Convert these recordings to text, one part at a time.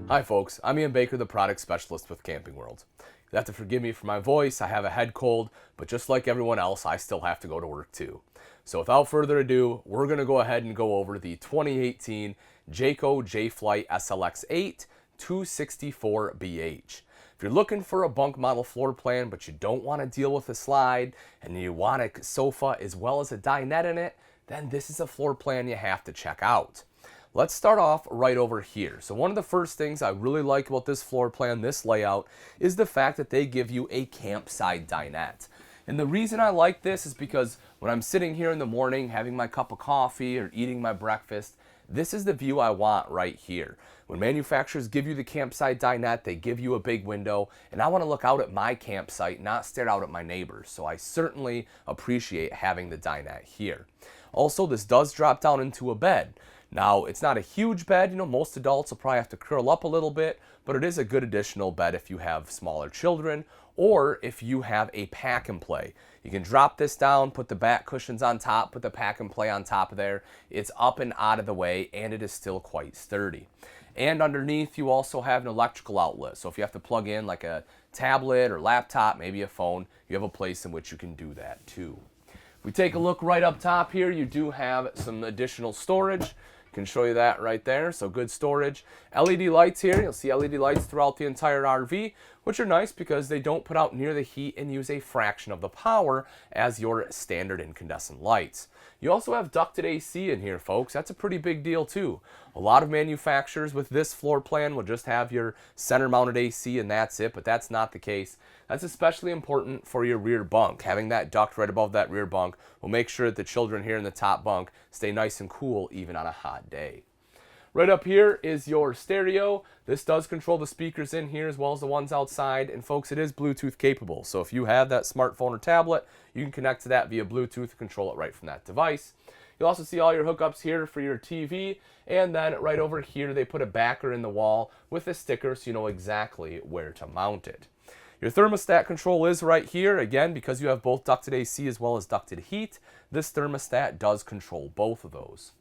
Hi folks, I'm Ian Baker, the product specialist with Camping World. You'll have to forgive me for my voice, I have a head cold, but just like everyone else, I still have to go to work too. So without further ado, we're going to go ahead and go over the 2018 Jayco Jay Flight SLX 8 264BH. If you're looking for a bunk model floor plan, but you don't want to deal with a slide, and you want a sofa as well as a dinette in it, then this is a floor plan you have to check out. Let's start off right over here. So one of the first things I really like about this floor plan, this layout, is the fact that they give you a campside dinette. And the reason I like this is because when I'm sitting here in the morning having my cup of coffee or eating my breakfast, this is the view I want right here. When manufacturers give you the campside dinette, they give you a big window, and I want to look out at my campsite, not stare out at my neighbors. So I certainly appreciate having the dinette here. Also, this does drop down into a bed. Now, it's not a huge bed, most adults will probably have to curl up a little bit, but it is a good additional bed if you have smaller children or if you have a pack and play. You can drop this down, put the back cushions on top, put the pack and play on top of there. It's up and out of the way, and it is still quite sturdy. And underneath, you also have an electrical outlet. So if you have to plug in like a tablet or laptop, maybe a phone, you have a place in which you can do that too. If we take a look right up top here, you do have some additional storage. Can show you that right there, so good storage. LED lights here, you'll see LED lights throughout the entire RV, which are nice because they don't put out near the heat and use a fraction of the power as your standard incandescent lights. You also have ducted AC in here, folks. That's a pretty big deal too. A lot of manufacturers with this floor plan will just have your center mounted AC and that's it, but that's not the case. That's especially important for your rear bunk. Having that duct right above that rear bunk will make sure that the children here in the top bunk stay nice and cool even on a hot day. Right up here is your stereo. This does control the speakers in here as well as the ones outside. And folks, it is Bluetooth capable. So if you have that smartphone or tablet, you can connect to that via Bluetooth and control it right from that device. You'll also see all your hookups here for your TV. And then right over here, they put a backer in the wall with a sticker so you know exactly where to mount it. Your thermostat control is right here. Again, because you have both ducted AC as well as ducted heat, this thermostat does control both of those.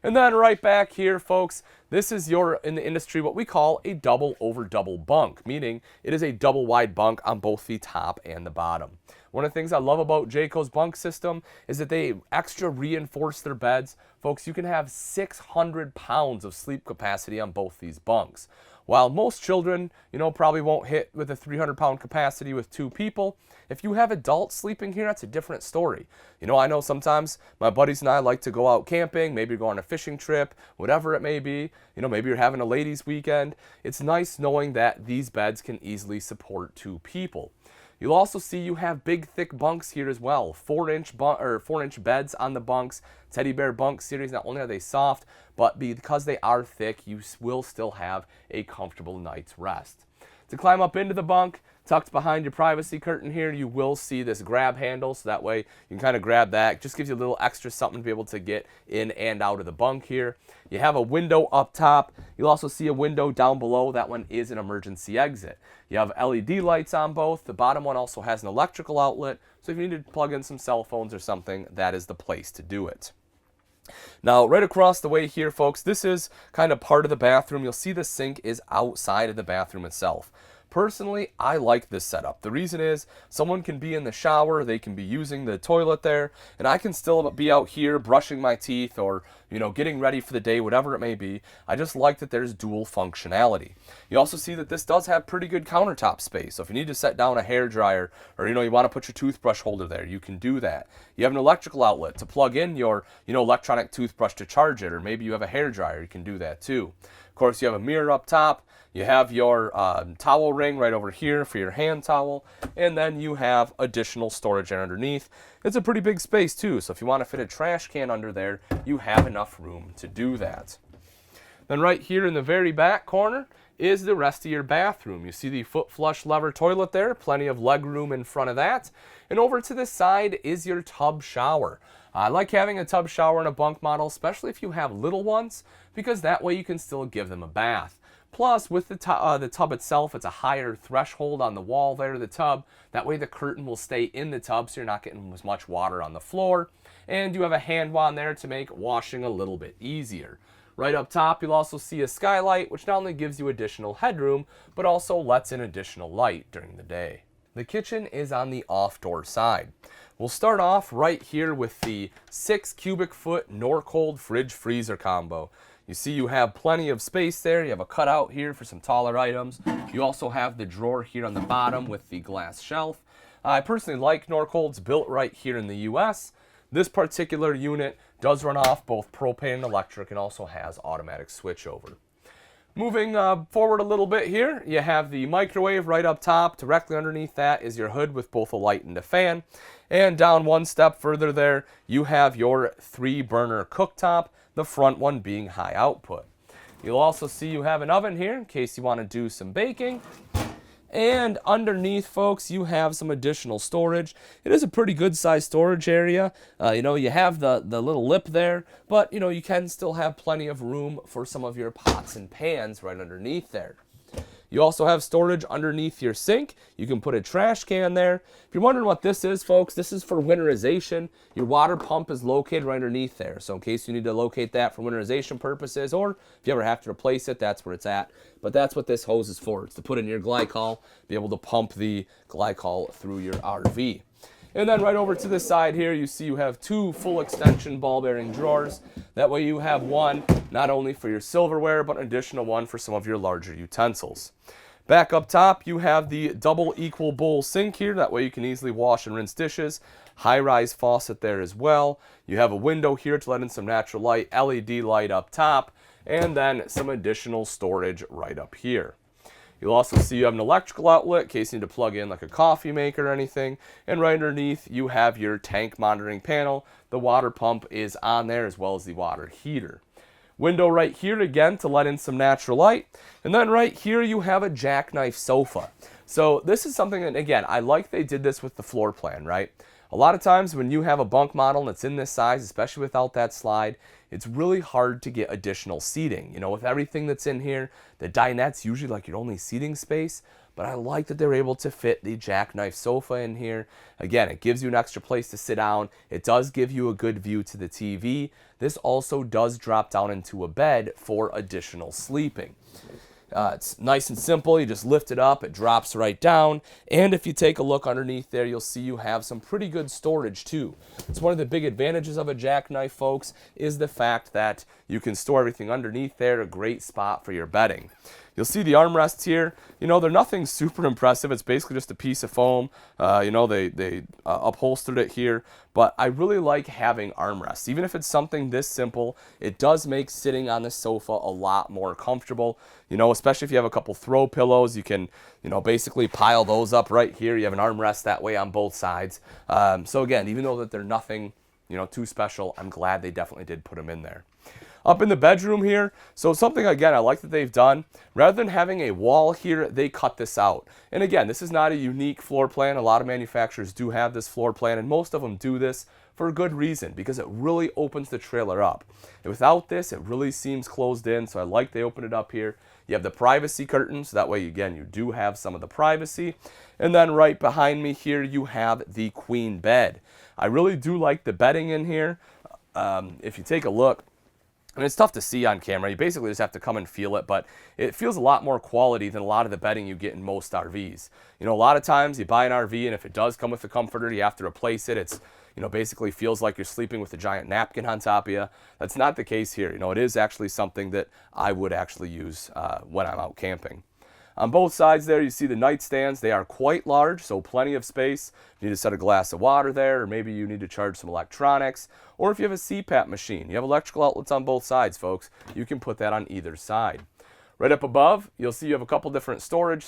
And then right back here, folks, this is in the industry what we call a double over double bunk, meaning it is a double wide bunk on both the top and the bottom. One of the things I love about Jayco's bunk system is that they extra reinforce their beds. Folks, you can have 600 pounds of sleep capacity on both these bunks. While most children, probably won't hit with a 300-pound capacity with two people, if you have adults sleeping here, that's a different story. I know sometimes my buddies and I like to go out camping, maybe go on a fishing trip, whatever it may be. Maybe you're having a ladies' weekend. It's nice knowing that these beds can easily support two people. You'll also see you have big, thick bunks here as well. 4-inch beds on the bunks. Teddy Bear Bunk series, not only are they soft, but because they are thick, you will still have a comfortable night's rest. To climb up into the bunk, tucked behind your privacy curtain here, you will see this grab handle, so that way you can kind of grab that. It just gives you a little extra something to be able to get in and out of the bunk here. You have a window up top. You'll also see a window down below. That one is an emergency exit. You have LED lights on both. The bottom one also has an electrical outlet, so if you need to plug in some cell phones or something, that is the place to do it. Now, right across the way here, folks, this is kind of part of the bathroom. You'll see the sink is outside of the bathroom itself. Personally, I like this setup. The reason is someone can be in the shower, they can be using the toilet there, and I can still be out here brushing my teeth or, getting ready for the day, whatever it may be. I just like that there's dual functionality. You also see that this does have pretty good countertop space. So if you need to set down a hairdryer or, you want to put your toothbrush holder there, you can do that. You have an electrical outlet to plug in your, electronic toothbrush to charge it, or maybe you have a hairdryer, you can do that too. Of course, you have a mirror up top. You have your towel ring right over here for your hand towel, and then you have additional storage underneath. It's a pretty big space too, so if you want to fit a trash can under there, you have enough room to do that. Then right here in the very back corner is the rest of your bathroom. You see the foot flush lever toilet there, plenty of leg room in front of that. And over to the side is your tub shower. I like having a tub shower in a bunk model, especially if you have little ones, because that way you can still give them a bath. Plus, with the tub itself, it's a higher threshold on the wall there of the tub. That way the curtain will stay in the tub, so you're not getting as much water on the floor. And you have a hand wand there to make washing a little bit easier. Right up top, you'll also see a skylight, which not only gives you additional headroom, but also lets in additional light during the day. The kitchen is on the off-door side. We'll start off right here with the 6 cubic foot Norcold fridge freezer combo. You see you have plenty of space there. You have a cutout here for some taller items. You also have the drawer here on the bottom with the glass shelf. I personally like Norcold's, built right here in the US. This particular unit does run off both propane and electric and also has automatic switchover. Moving forward a little bit here, you have the microwave right up top. Directly underneath that is your hood with both a light and a fan. And down one step further there, you have your 3-burner cooktop, the front one being high output. You'll also see you have an oven here in case you want to do some baking. And underneath, folks, you have some additional storage. It is a pretty good sized storage area. You have the little lip there, but you can still have plenty of room for some of your pots and pans right underneath there. You also have storage underneath your sink. You can put a trash can there. If you're wondering what this is, folks, this is for winterization. Your water pump is located right underneath there. So in case you need to locate that for winterization purposes, or if you ever have to replace it, that's where it's at. But that's what this hose is for. It's to put in your glycol, be able to pump the glycol through your RV. And then right over to the side here, you see you have 2 full extension ball bearing drawers. That way you have one not only for your silverware, but an additional one for some of your larger utensils. Back up top, you have the double equal bowl sink here. That way you can easily wash and rinse dishes. High-rise faucet there as well. You have a window here to let in some natural light, LED light up top, and then some additional storage right up here. You'll also see you have an electrical outlet in case you need to plug in like a coffee maker or anything. And right underneath, you have your tank monitoring panel. The water pump is on there as well as the water heater. Window right here again to let in some natural light. And then right here you have a jackknife sofa. So this is something that, again, I like they did this with the floor plan, right? A lot of times when you have a bunk model that's in this size, especially without that slide, it's really hard to get additional seating. With everything that's in here, the dinette's usually like your only seating space, but I like that they're able to fit the jackknife sofa in here. Again, it gives you an extra place to sit down. It does give you a good view to the TV. This also does drop down into a bed for additional sleeping. It's nice and simple. You just lift it up, it drops right down. And if you take a look underneath there, you'll see you have some pretty good storage too. It's one of the big advantages of a jackknife, folks, is the fact that you can store everything underneath there, a great spot for your bedding. You'll see the armrests here. They're nothing super impressive. It's basically just a piece of foam. They upholstered it here. But I really like having armrests. Even if it's something this simple, it does make sitting on the sofa a lot more comfortable. Especially if you have a couple throw pillows, you can, basically pile those up right here. You have an armrest that way on both sides. So again, even though that they're nothing, too special, I'm glad they definitely did put them in there. Up in the bedroom here, so something, again, I like that they've done. Rather than having a wall here, they cut this out. And again, this is not a unique floor plan. A lot of manufacturers do have this floor plan, and most of them do this for a good reason, because it really opens the trailer up. And without this, it really seems closed in, so I like they open it up here. You have the privacy curtains, so that way, again, you do have some of the privacy. And then right behind me here, you have the queen bed. I really do like the bedding in here. If you take a look, and it's tough to see on camera. You basically just have to come and feel it, but it feels a lot more quality than a lot of the bedding you get in most RVs. A lot of times you buy an RV, and if it does come with a comforter, you have to replace it. It's, basically feels like you're sleeping with a giant napkin on top of you. That's not the case here. It is actually something that I would actually use when I'm out camping. On both sides there, you see the nightstands. They are quite large, so plenty of space. You need to set a glass of water there, or maybe you need to charge some electronics. Or if you have a CPAP machine, you have electrical outlets on both sides, folks. You can put that on either side. Right up above, you'll see you have a couple different storage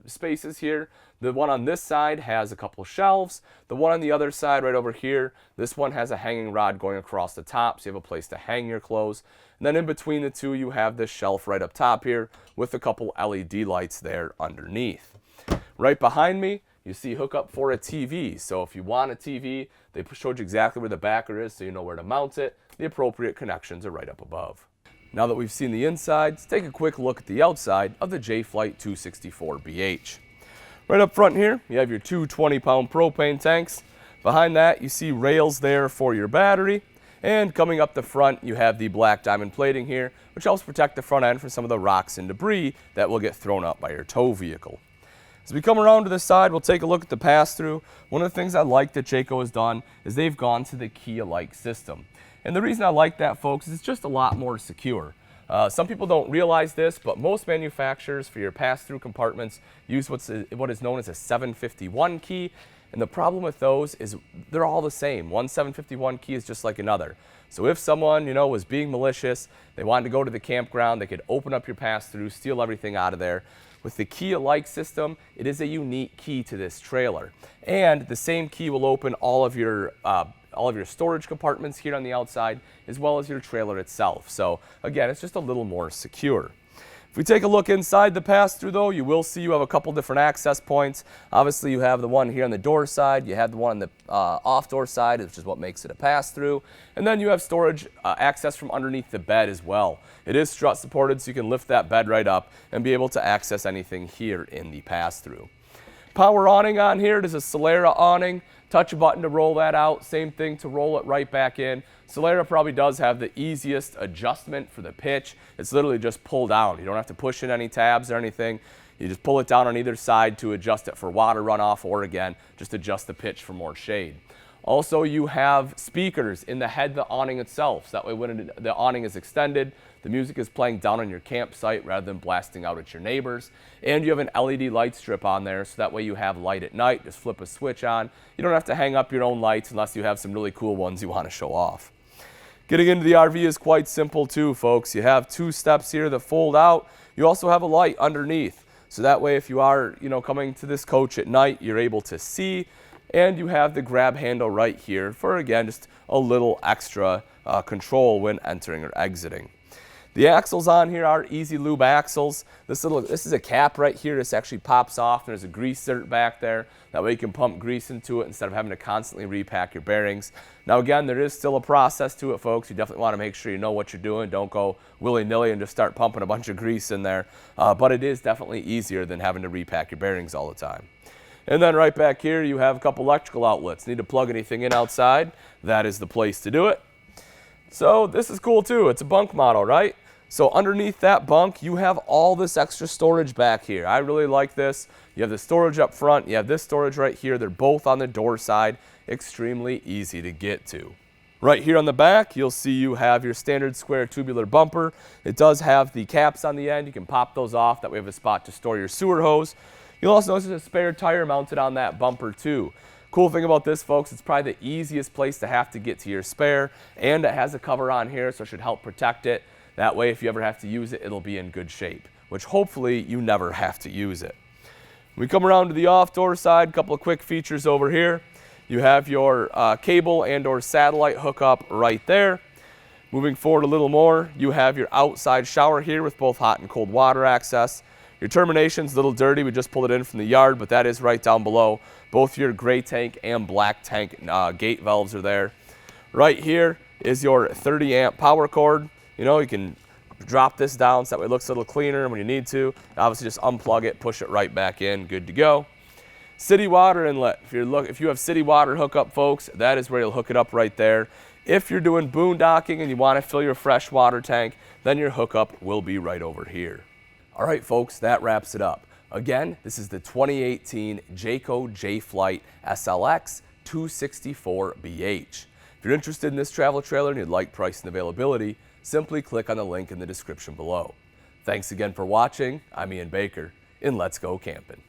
spaces here. The one on this side has a couple shelves. The one on the other side, right over here, this one has a hanging rod going across the top, so you have a place to hang your clothes. And then in between the two, you have this shelf right up top here with a couple LED lights there underneath. Right behind me, you see hookup for a TV. So if you want a TV, they showed you exactly where the backer is, so you know where to mount it. The appropriate connections are right up above. Now that we've seen the inside, let's take a quick look at the outside of the Jay Flight 264BH. Right up front here, you have your two 20-pound propane tanks. Behind that, you see rails there for your battery. And coming up the front, you have the black diamond plating here, which helps protect the front end from some of the rocks and debris that will get thrown up by your tow vehicle. As we come around to the side, we'll take a look at the pass-through. One of the things I like that Jayco has done is they've gone to the key-alike system. And the reason I like that, folks, is it's just a lot more secure. Some people don't realize this, but most manufacturers for your pass-through compartments use what is known as a 751 key. And the problem with those is they're all the same. One 751 key is just like another. So if someone, was being malicious, they wanted to go to the campground, they could open up your pass-through, steal everything out of there. With the key-alike system, it is a unique key to this trailer. And the same key will open all of your storage compartments here on the outside, as well as your trailer itself. So again, it's just a little more secure. If we take a look inside the pass-through though, you will see you have a couple different access points. Obviously you have the one here on the door side, you have the one on the off-door side, which is what makes it a pass-through. And then you have storage access from underneath the bed as well. It is strut supported, so you can lift that bed right up and be able to access anything here in the pass-through. Power awning on here, it is a Solera awning. Touch a button to roll that out, same thing to roll it right back in. Solera probably does have the easiest adjustment for the pitch. It's literally just pull down. You don't have to push in any tabs or anything. You just pull it down on either side to adjust it for water runoff, or again, just adjust the pitch for more shade. Also, you have speakers in the head of the awning itself, so that way when the awning is extended, the music is playing down on your campsite rather than blasting out at your neighbors. And you have an LED light strip on there, so that way you have light at night. Just flip a switch on. You don't have to hang up your own lights unless you have some really cool ones you want to show off. Getting into the RV is quite simple too, folks. You have two steps here that fold out. You also have a light underneath. So that way if you are, coming to this coach at night, you're able to see. And you have the grab handle right here for, again, just a little extra control when entering or exiting. The axles on here are Easy Lube axles. This is a cap right here. This actually pops off, and there's a grease zert back there. That way you can pump grease into it instead of having to constantly repack your bearings. Now again, there is still a process to it, folks. You definitely want to make sure you know what you're doing. Don't go willy-nilly and just start pumping a bunch of grease in there. But it is definitely easier than having to repack your bearings all the time. And then right back here, you have a couple electrical outlets. Need to plug anything in outside, that is the place to do it. So this is cool too. It's a bunk model, right? So underneath that bunk, you have all this extra storage back here. I really like this. You have the storage up front. You have this storage right here. They're both on the door side. Extremely easy to get to. Right here on the back, you'll see you have your standard square tubular bumper. It does have the caps on the end. You can pop those off. That way you have a spot to store your sewer hose. You'll also notice there's a spare tire mounted on that bumper too. Cool thing about this, folks, it's probably the easiest place to have to get to your spare, and it has a cover on here, so it should help protect it. That way, if you ever have to use it, it'll be in good shape, which hopefully you never have to use it. When we come around to the off-door side, a couple of quick features over here. You have your cable and or satellite hookup right there. Moving forward a little more, you have your outside shower here with both hot and cold water access. Your termination's a little dirty. We just pulled it in from the yard, but that is right down below. Both your gray tank and black tank gate valves are there. Right here is your 30 amp power cord. You can drop this down so that way it looks a little cleaner when you need to. Obviously just unplug it, push it right back in, good to go. City water inlet. If you have city water hookup, folks, that is where you'll hook it up right there. If you're doing boondocking and you want to fill your fresh water tank, then your hookup will be right over here. All right, folks, that wraps it up. Again, this is the 2018 Jayco Jay Flight SLX 264BH. If you're interested in this travel trailer and you'd like price and availability, simply click on the link in the description below. Thanks again for watching. I'm Ian Baker, and let's go camping.